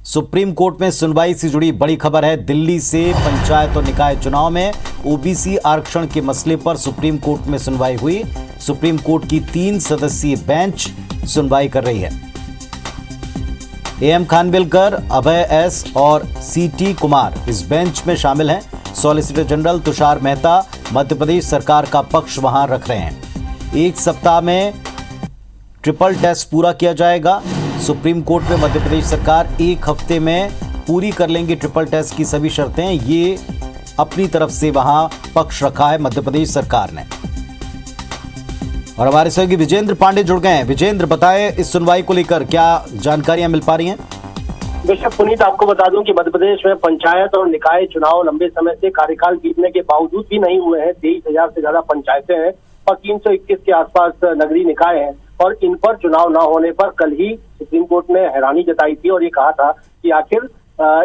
Supreme court में सुनवाई से जुड़ी बड़ी खबर है। दिल्ली से पंचायत और निकाय चुनाव में ओबीसी आरक्षण के मसले पर सुप्रीम कोर्ट में सुनवाई हुई। सुप्रीम कोर्ट की 3 सदस्यीय बेंच सुनवाई कर रही है। एम खानविलकर, अभय एस और सीटी कुमार इस बेंच में शामिल हैं। सॉलिसिटर जनरल तुषार मेहता मध्य प्रदेश सरकार का पक्ष वहां रख रहे हैं। 1 सप्ताह में ट्रिपल टेस्ट पूरा किया जाएगा। सुप्रीम कोर्ट में मध्य प्रदेश सरकार 1 हफ्ते में पूरी कर लेंगी ट्रिपल टेस्ट की सभी शर्तें। ये अपनी तरफ से वहां पक्ष रखा है मध्य प्रदेश सरकार ने। और हमारे सहयोगी विजेंद्र पांडे जुड़ गए हैं। विजेंद्र, बताएं इस सुनवाई को लेकर क्या जानकारियां मिल पा रही हैं? बेशक पुनीत, आपको बता दूं कि मध्य प्रदेश में पंचायत और निकाय चुनाव लंबे समय से कार्यकाल बीतने के बावजूद भी नहीं हुए हैं। 23,000 से ज्यादा पंचायतें हैं और 321 के आसपास नगरीय निकाय हैं और इन पर चुनाव न होने पर कल ही सुप्रीम कोर्ट ने हैरानी जताई थी और ये कहा था कि आखिर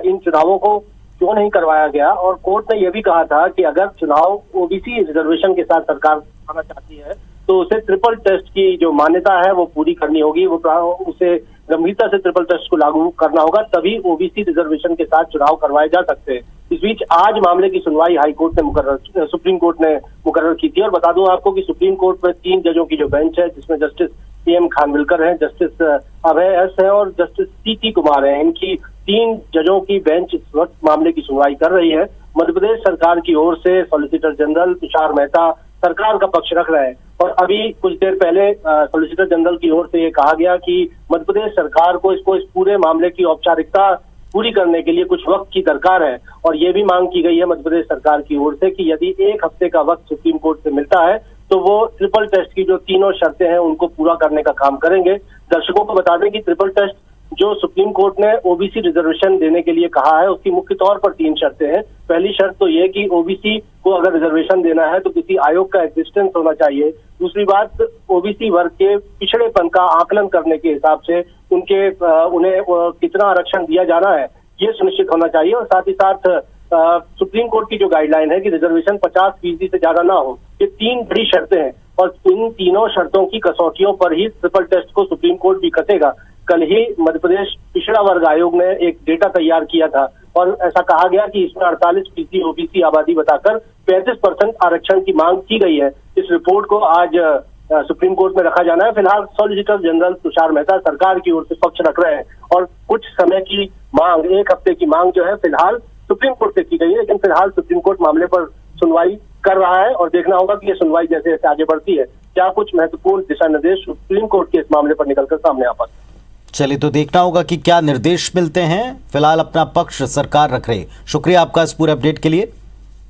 इन चुनावों को क्यों नहीं करवाया गया। और कोर्ट ने यह भी कहा था कि अगर चुनाव ओबीसी रिजर्वेशन के साथ सरकार करना चाहती है तो उसे ट्रिपल टेस्ट की जो मान्यता है वो पूरी करनी होगी। उसे गंभीरता से ट्रिपल टेस्ट को लागू करना होगा, तभी ओबीसी रिजर्वेशन के साथ चुनाव करवाए जा सकते हैं। इस बीच आज मामले की सुनवाई सुप्रीम कोर्ट ने मुकर्रर की थी। और बता दूं आपको कि सुप्रीम कोर्ट में 3 जजों की जो बेंच है, जिसमें जस्टिस एम खानविलकर हैं, जस्टिस अभय एस है और जस्टिस सीटी कुमार है, इनकी 3 जजों की बेंच इस वक्त मामले की सुनवाई कर रही है। मध्य प्रदेश सरकार की ओर से सॉलिसिटर जनरल तुषार मेहता सरकार का पक्ष रख रहे हैं और अभी कुछ देर पहले सॉलिसिटर जनरल की ओर से ये कहा गया कि मध्य प्रदेश सरकार को इस पूरे मामले की औपचारिकता पूरी करने के लिए कुछ वक्त की दरकार है। और ये भी मांग की गई है मध्य प्रदेश सरकार की ओर से कि यदि 1 हफ्ते का वक्त सुप्रीम कोर्ट से मिलता है तो वो ट्रिपल टेस्ट की जो तीनों शर्तें हैं उनको पूरा करने का काम करेंगे। दर्शकों को बता दें कि ट्रिपल टेस्ट जो सुप्रीम कोर्ट ने ओबीसी रिजर्वेशन देने के लिए कहा है उसकी मुख्य तौर पर 3 शर्तें हैं। पहली शर्त तो ये कि ओबीसी को अगर रिजर्वेशन देना है तो किसी आयोग का एग्जिस्टेंस होना चाहिए। दूसरी बात, ओबीसी वर्ग के पिछड़ेपन का आकलन करने के हिसाब से उन्हें कितना आरक्षण दिया जाना है ये सुनिश्चित होना चाहिए। और साथ ही साथ सुप्रीम कोर्ट की जो गाइडलाइन है कि रिजर्वेशन 50% से ज्यादा ना हो, ये 3 बड़ी शर्तें हैं और इन तीनों शर्तों की कसौटियों पर ही ट्रिपल टेस्ट को सुप्रीम कोर्ट भी कसेगा। कल ही मध्य प्रदेश पिछड़ा वर्ग आयोग ने एक डेटा तैयार किया था और ऐसा कहा गया कि इसमें 48% ओबीसी आबादी बताकर 35% आरक्षण की मांग की गई है। इस रिपोर्ट को आज सुप्रीम कोर्ट में रखा जाना है। फिलहाल सॉलिसिटर जनरल तुषार मेहता सरकार की ओर से पक्ष रख रहे हैं और कुछ समय की मांग, 1 हफ्ते की मांग जो है फिलहाल सुप्रीम कोर्ट से की गई है। लेकिन फिलहाल सुप्रीम कोर्ट मामले पर सुनवाई कर रहा है और देखना होगा कि ये सुनवाई जैसे जैसे आगे बढ़ती है क्या कुछ महत्वपूर्ण दिशा निर्देश सुप्रीम कोर्ट के इस मामले पर निकलकर सामने आ पाते हैं। चलिए, तो देखना होगा कि क्या निर्देश मिलते हैं। फिलहाल अपना पक्ष सरकार रख रही है। शुक्रिया आपका इस पूरे अपडेट के लिए।